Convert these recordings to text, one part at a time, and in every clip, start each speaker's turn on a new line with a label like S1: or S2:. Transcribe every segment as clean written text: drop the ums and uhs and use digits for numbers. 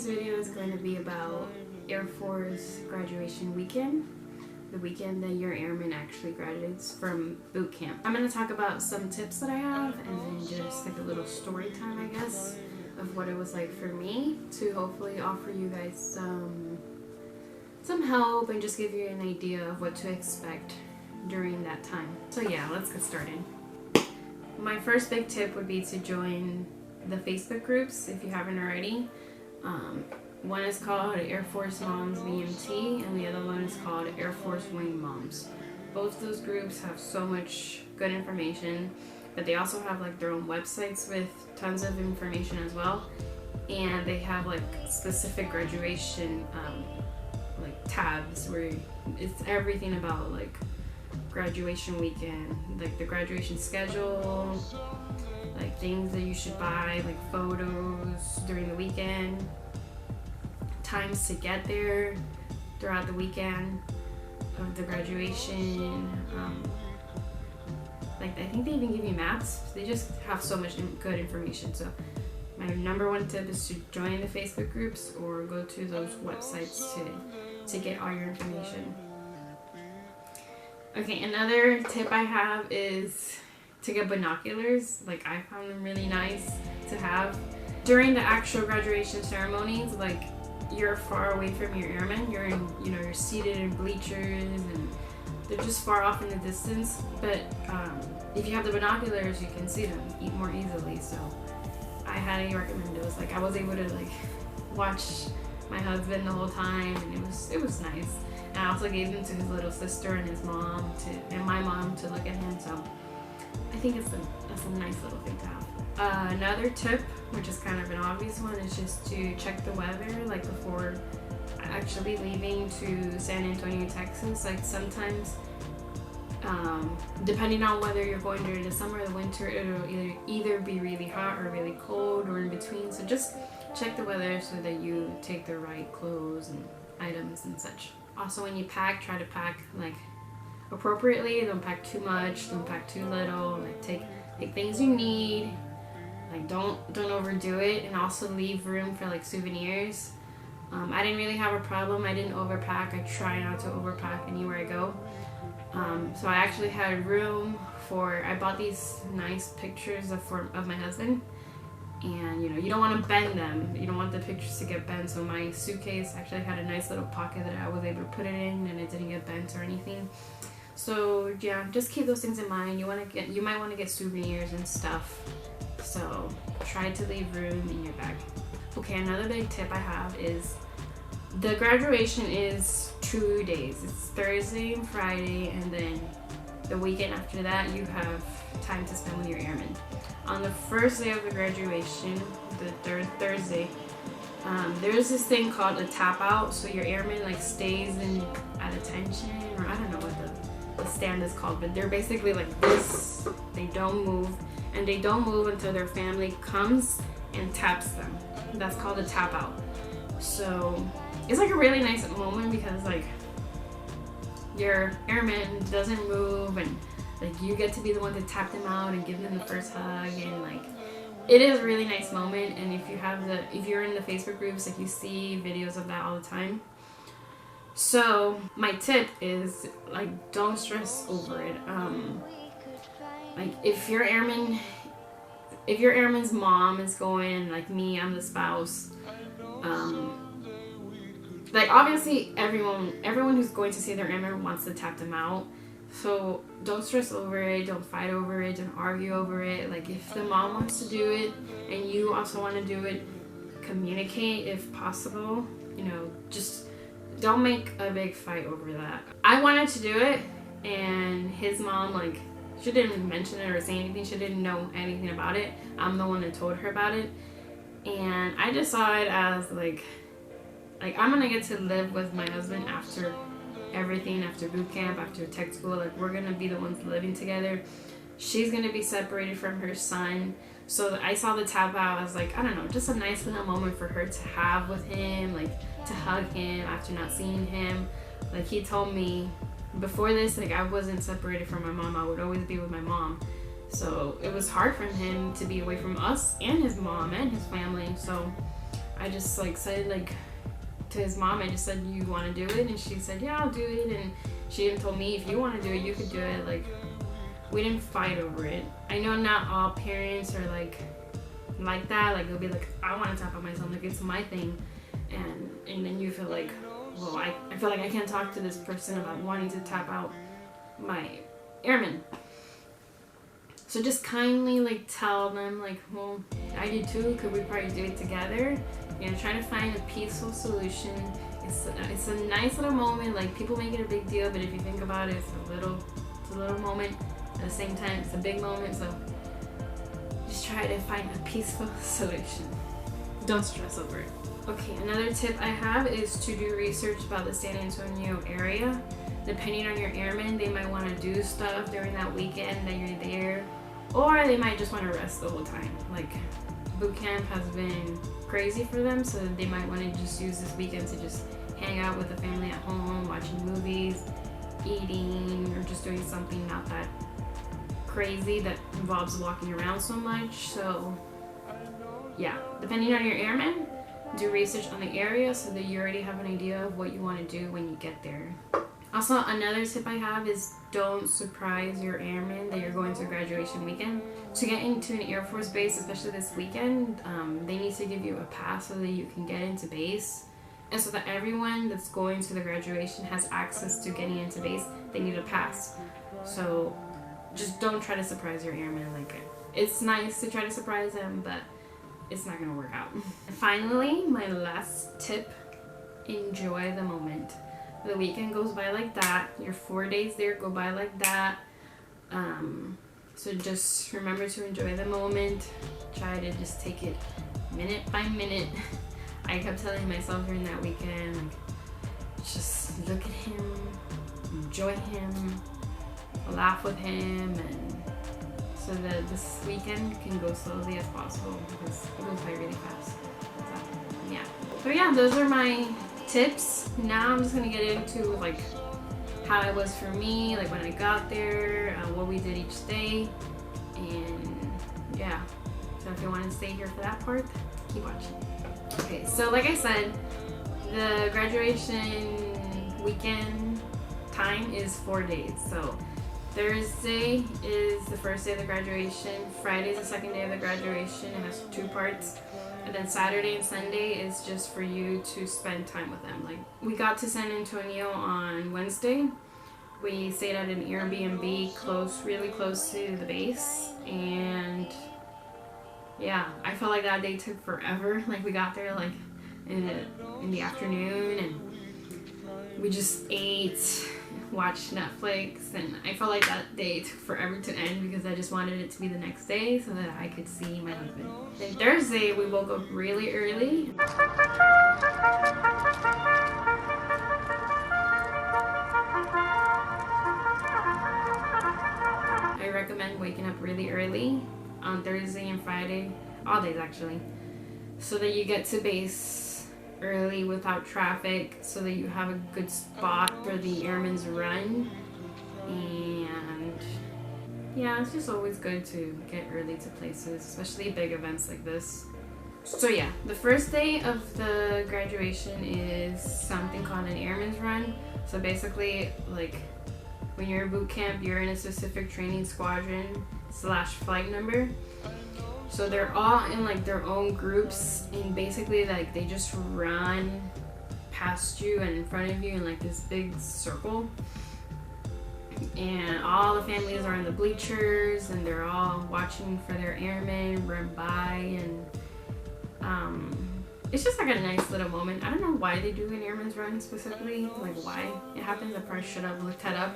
S1: video is going to be about Air Force graduation weekend, the weekend that your airman actually graduates from boot camp. I'm going to talk about some tips that I have and then just like a little story time, I guess, of what it was like for me to hopefully offer you guys some help and just give you an idea of what to expect during that time. So yeah, let's get started. My first big tip would be to join the Facebook groups if you haven't already. One is called Air Force Moms VMT and the other one is called Air Force Wing Moms. Both those groups have so much good information, but they also have like their own websites with tons of information as well, and they have like specific graduation like tabs where it's everything about like graduation weekend, like the graduation schedule, like things that you should buy, like photos during the weekend, times to get there throughout the weekend of the graduation. Like I think they even give you maps. They just have so much good information. So my number one tip is to join the Facebook groups or go to those websites to get all your information. Okay, another tip I have is to get binoculars. Like I found them really nice to have during the actual graduation ceremonies. Like you're far away from your airmen. You're in, you're seated in bleachers and they're just far off in the distance. But if you have the binoculars, you can see them more easily. So I highly recommend those. Like I was able to like watch my husband the whole time, and it was nice. And I also gave them to his little sister and his mom and my mom to look at him. So I think that's a nice little thing to have. Another tip, which is kind of an obvious one, is just to check the weather like before actually leaving to San Antonio, Texas. Like sometimes, depending on whether you're going during the summer or the winter, it'll either be really hot or really cold or in between. So just check the weather so that you take the right clothes and items and such. Also, when you pack, try to pack like appropriately. Don't pack too much, don't pack too little. Like take things you need. Like don't overdo it, and also leave room for like souvenirs. I didn't really have a problem. I didn't overpack. I try not to overpack anywhere I go. So I actually had room for. I bought these nice pictures of my husband, and you don't want to bend them. You don't want the pictures to get bent. So my suitcase actually had a nice little pocket that I was able to put it in, and it didn't get bent or anything. So yeah, just keep those things in mind. You might want to get souvenirs and stuff. So try to leave room in your bag. Okay, another big tip I have is the graduation is 2 days. It's Thursday and Friday, and then the weekend after that you have time to spend with your airmen. On the first day of the graduation, the third Thursday, there's this thing called a tap out. So your airman like stays at attention, or I don't know what the stand is called, but they're basically like this. They don't move, and they don't move until their family comes and taps them. That's called a tap out. So it's like a really nice moment because like your airman doesn't move, and like you get to be the one to tap them out and give them the first hug, and like it is a really nice moment. And if you're in the Facebook groups, like you see videos of that all the time. So my tip is like don't stress over it. Like if your airman's mom is going, like me, I'm the spouse. Like obviously everyone who's going to see their airman wants to tap them out. So don't stress over it, don't fight over it, don't argue over it. Like if the mom wants to do it and you also want to do it, communicate if possible. Just don't make a big fight over that. I wanted to do it, and his mom, like, she didn't even mention it or say anything. She didn't know anything about it. I'm the one that told her about it. And I just saw it as like I'm gonna get to live with my husband after everything, after boot camp, after tech school. Like we're gonna be the ones living together. She's gonna be separated from her son. So I saw the tap out as like, I don't know, just a nice little moment for her to have with him, like to hug him after not seeing him. Like he told me before this, like I wasn't separated from my mom. I would always be with my mom. So it was hard for him to be away from us and his mom and his family. So I just like said like to his mom, I just said, you want to do it? And she said, yeah, I'll do it. And she even told me, if you want to do it, you could do it. Like, we didn't fight over it. I know not all parents are like that. Like, they'll be like, I want to tap out my son, like it's my thing. And then you feel like, well, I feel like I can't talk to this person about wanting to tap out my airman. So just kindly like tell them like, well, I do too, could we probably do it together? You know, try to find a peaceful solution. It's a nice little moment. Like, people make it a big deal, but if you think about it, it's a little moment. At the same time, it's a big moment. So just try to find a peaceful solution. Don't stress over it. Okay, another tip I have is to do research about the San Antonio area. Depending on your airman, they might want to do stuff during that weekend that you're there, or they might just want to rest the whole time. Like, boot camp has been crazy for them, so they might want to just use this weekend to just hang out with the family at home, watching movies, eating, or just doing something not that crazy that involves walking around so much. So yeah, depending on your airman, do research on the area so that you already have an idea of what you want to do when you get there. Also, another tip I have is don't surprise your airmen that you're going to a graduation weekend. To get into an Air Force base, especially this weekend, they need to give you a pass so that you can get into base. And so that everyone that's going to the graduation has access to getting into base, they need a pass. So just don't try to surprise your airmen. Like, it's nice to try to surprise them, but it's not going to work out. And finally, my last tip, enjoy the moment. The weekend goes by like that. Your 4 days there go by like that. So just remember to enjoy the moment. Try to just take it minute by minute. I kept telling myself during that weekend, like, just look at him, enjoy him, laugh with him, and so that this weekend can go slowly as possible because it goes by really fast. So, yeah. So yeah, those are my tips. Now I'm just gonna get into like how it was for me, like when I got there, what we did each day, and yeah. So if you want to stay here for that part, keep watching. Okay, so like I said, the graduation weekend time is 4 days. So Thursday is the first day of the graduation, Friday is the second day of the graduation. It has 2 parts. And then Saturday and Sunday is just for you to spend time with them. Like, we got to San Antonio on Wednesday. We stayed at an Airbnb really close to the base. And yeah, I felt like that day took forever. Like, we got there like in the afternoon, and we just ate, watched Netflix, and I felt like that day took forever to end because I just wanted it to be the next day so that I could see my husband. Then Thursday we woke up really early. I recommend waking up really early on Thursday and Friday, all days actually, so that you get to base early without traffic, so that you have a good spot for the airmen's run. And yeah, it's just always good to get early to places, especially big events like this. So yeah, the first day of the graduation is something called an airman's run. So basically, like, when you're in boot camp, you're in a specific training squadron / flight number. So they're all in like their own groups, and basically like they just run past you and in front of you in like this big circle. And all the families are in the bleachers, and they're all watching for their airmen run by, and it's just like a nice little moment. I don't know why they do an airman's run specifically, like why it happens. I probably should have looked that up,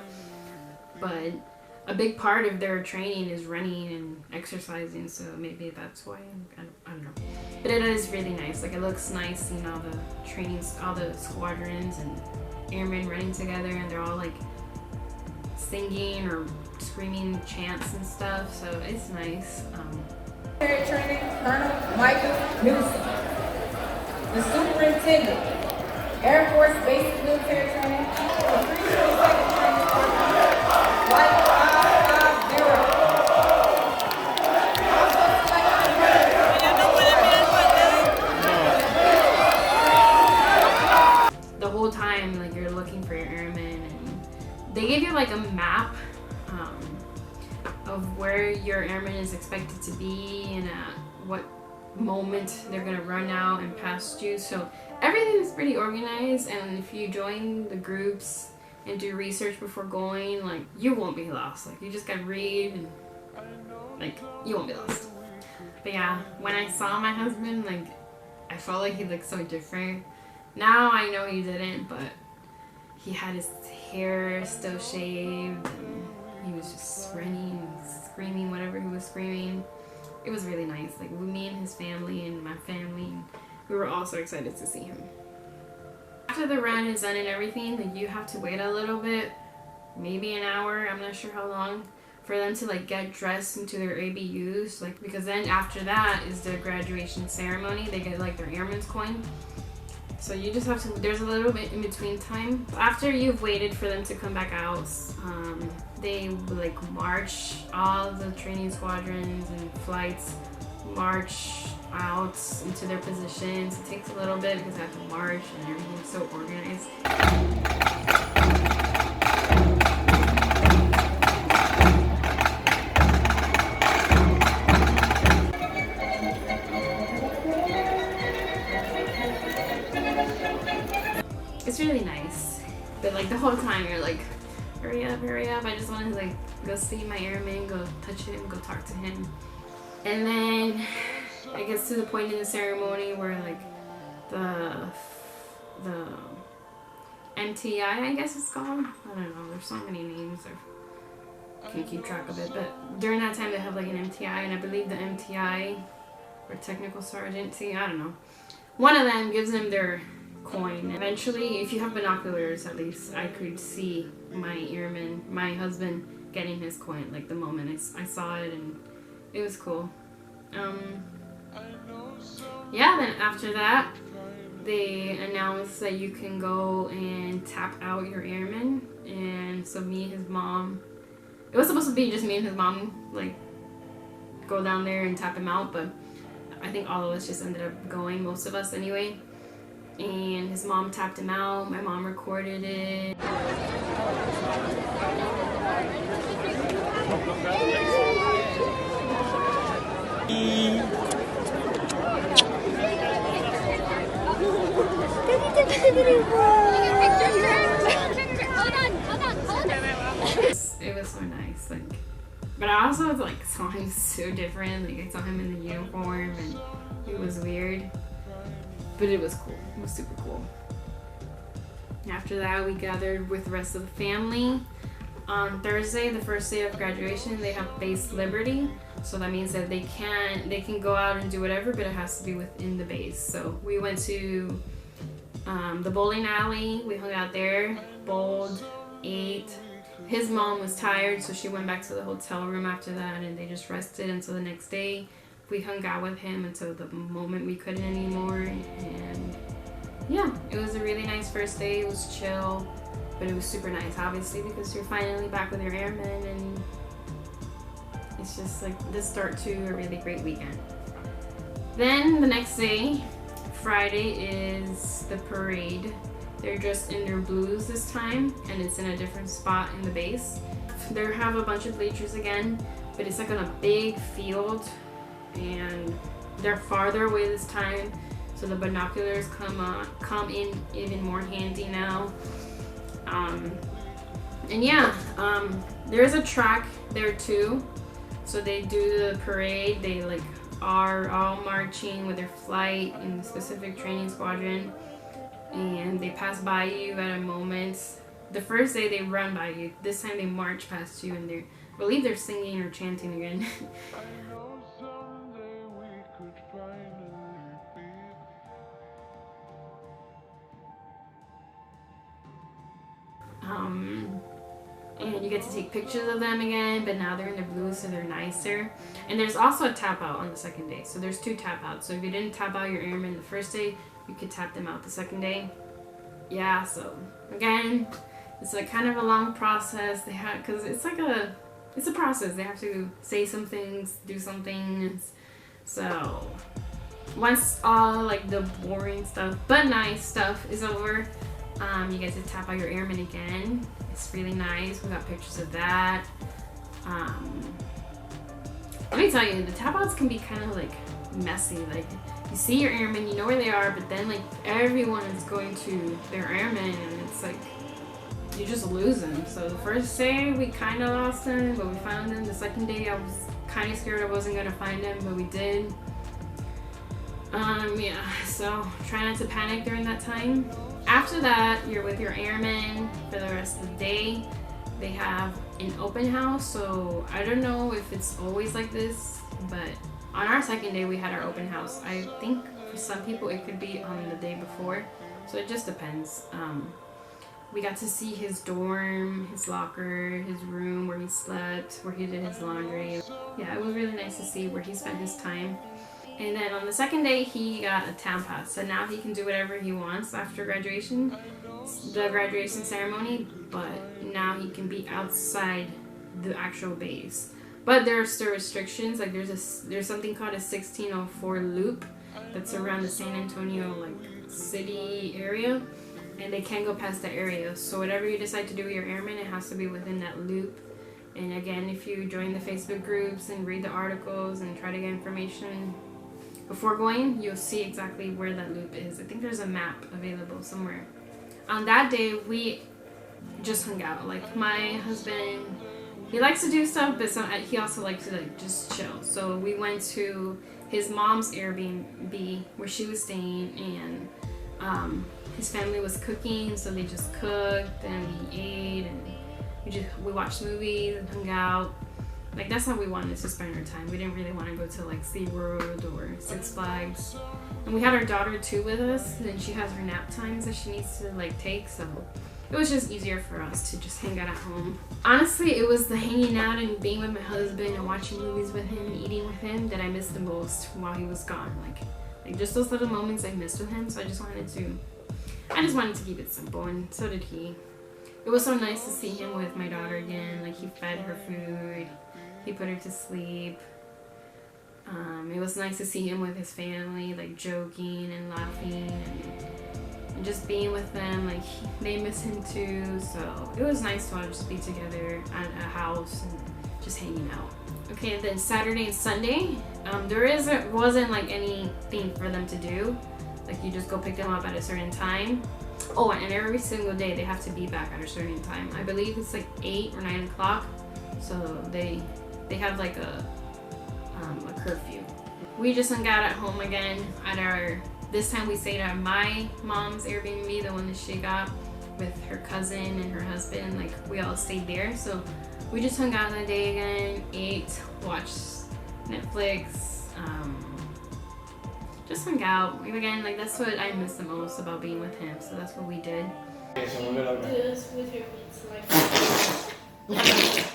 S1: but a big part of their training is running and exercising, so maybe that's why. I don't know. But it is really nice. Like, it looks nice seeing all the trainings, all the squadrons and airmen running together, and they're all like singing or screaming chants and stuff, so it's nice.
S2: Military training, Colonel Michael Newsom. The Superintendent, Air Force Basic Military Training, the 322nd Training Squadron, Flight 550. Also selected
S1: they give you like a map of where your airman is expected to be and at what moment they're gonna run out and past you. So everything is pretty organized, and if you join the groups and do research before going, like, you won't be lost. Like, you just gotta read and like, you won't be lost. But yeah, when I saw my husband, like, I felt like he looked so different. Now I know he didn't, but he had his hair still shaved and he was just running and screaming whatever he was screaming. It was really nice. Like, me and his family and my family, we were all so excited to see him. After the run is done and everything, like, you have to wait a little bit, maybe an hour, I'm not sure how long, for them to like get dressed into their ABUs, like, because then after that is the graduation ceremony. They get like their airman's coin. So you just have to, there's a little bit in between time. After you've waited for them to come back out, they like march, all the training squadrons and flights march out into their positions. It takes a little bit because they have to march and everything's so organized. It's really nice, but like the whole time you're like, hurry up, I just want to like go see my airman, go touch him, go talk to him. And then it gets to the point in the ceremony where like the MTI, I guess it's called, I don't know, there's so many names, I can't keep track of it, but during that time they have like an MTI, and I believe the MTI or technical sergeant, I don't know, one of them gives them their coin. Eventually, if you have binoculars, at least I could see my airman, my husband, getting his coin, like the moment I saw it, and it was cool. Yeah, then after that they announced that you can go and tap out your airman. And so me and his mom, it was supposed to be just me and his mom, like, go down there and tap him out, but I think all of us just ended up going, most of us anyway. And his mom tapped him out. My mom recorded it. It was so nice, like, but I also like saw him so different. Like, I saw him in the uniform and it was weird. But it was cool. It was super cool. After that, we gathered with the rest of the family. On Thursday, the first day of graduation, they have base liberty. So that means that they can go out and do whatever, but it has to be within the base. So we went to the bowling alley. We hung out there, bowled, ate. His mom was tired, so she went back to the hotel room after that, and they just rested until the next day. We hung out with him until the moment we couldn't anymore, and yeah, it was a really nice first day. It was chill, but it was super nice, obviously, because you're finally back with your airmen, and it's just like the start to a really great weekend. Then the next day, Friday, is the parade. They're dressed in their blues this time, and it's in a different spot in the base. They have a bunch of bleachers again, but it's like on a big field, and they're farther away this time, so the binoculars come in even more handy now. And yeah, there's a track there too, so they do the parade. They like are all marching with their flight in the specific training squadron, and they pass by you at a moment. The first day they run by you. This time they march past you, and I believe they're singing or chanting again. And you get to take pictures of them again, but now they're in the blue, so they're nicer. And there's also a tap out on the second day, so there's 2 tap outs. So if you didn't tap out your airmen the first day, you could tap them out the second day. Yeah, so again, it's like kind of a long process. They have, because it's a process. They have to say some things, do some things. So once all like the boring stuff but nice stuff is over, You get to tap out your airman again. It's really nice. We got pictures of that. Let me tell you, the tap outs can be kind of like messy. Like, you see your airmen, you know where they are, but then like everyone is going to their airmen, and it's like you just lose them. So the first day we kind of lost them, but we found them. The second day I was kind of scared I wasn't gonna find them, but we did. Yeah, so try not to panic during that time. After that, you're with your airmen for the rest of the day. They have an open house, so I don't know if it's always like this, but on our second day we had our open house. I think for some people it could be on the day before, so it just depends. We got to see his dorm, his locker, his room where he slept, where he did his laundry. Yeah, it was really nice to see where he spent his time. And then on the second day, he got a town pass, so now he can do whatever he wants after graduation, the graduation ceremony, but now he can be outside the actual base. But there are still restrictions. Like there's something called a 1604 loop that's around the San Antonio like city area, and they can't go past that area. So whatever you decide to do with your airmen, it has to be within that loop. And again, if you join the Facebook groups and read the articles and try to get information before going, you'll see exactly where that loop is. I think there's a map available somewhere. On that day, we just hung out. Like, my husband, he likes to do stuff, but he also likes to like just chill. So we went to his mom's Airbnb where she was staying, and his family was cooking, so they just cooked and we ate, and we watched movies and hung out. Like, that's how we wanted to spend our time. We didn't really want to go to like SeaWorld or Six Flags. And we had our daughter too with us, and she has her nap times that she needs to like take, so it was just easier for us to just hang out at home. Honestly, it was the hanging out and being with my husband and watching movies with him and eating with him that I missed the most while he was gone. Like just those little moments I missed with him, so I just wanted to keep it simple, and so did he. It was so nice to see him with my daughter again. Like, he fed her food, he put her to sleep. It was nice to see him with his family, like joking and laughing and just being with them. Like, they miss him too, so it was nice to all just be together at a house and just hanging out. Okay, then Saturday and Sunday, wasn't like anything for them to do. Like, you just go pick them up at a certain time. Oh, and every single day they have to be back at a certain time. I believe it's like 8 or 9 o'clock. So they have like a curfew. We just hung out at home again this time we stayed at my mom's Airbnb, the one that she got with her cousin and her husband. Like, we all stayed there. So we just hung out that day again, ate, watched Netflix, just hung out. Again, like, that's what I miss the most about being with him, so that's what we did.
S3: This with your like.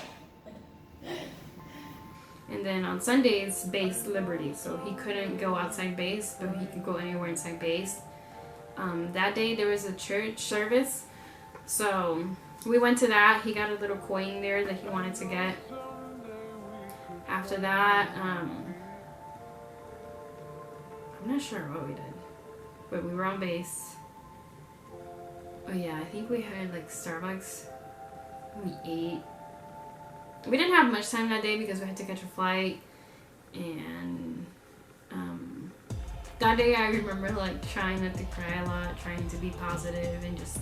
S1: And then on Sundays, base Liberty, so he couldn't go outside base, but he could go anywhere inside base. That day there was a church service, so we went to that. He got a little coin there that he wanted to get. After that, I'm not sure what we did, but we were on base. Oh yeah, I think we had like Starbucks. We ate. We didn't have much time that day because we had to catch a flight, and that day I remember like trying not to cry a lot, trying to be positive and just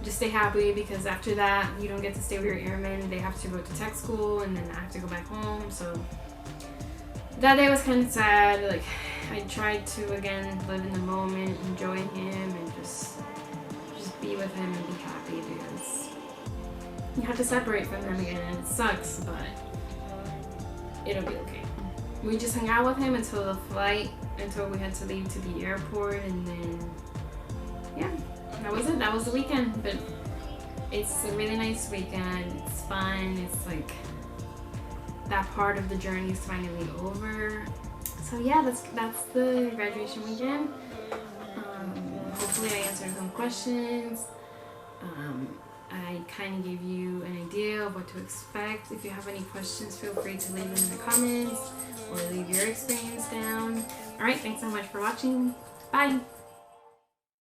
S1: stay happy, because after that you don't get to stay with your airmen. They have to go to tech school, and then I have to go back home, so that day was kind of sad. Like, I tried to again live in the moment, enjoy him, and just be with him and be happy, because you have to separate from him again, and it sucks, but it'll be okay. We just hung out with him until the flight, until we had to leave to the airport, and then yeah, that was it. That was the weekend. But it's a really nice weekend. It's fun. It's like that part of the journey is finally over. So yeah, that's the graduation weekend. Hopefully I answered some questions. I kind of gave you an idea of what to expect. If you have any questions, feel free to leave them in the comments or leave your experience down. Alright, thanks so much for watching. Bye!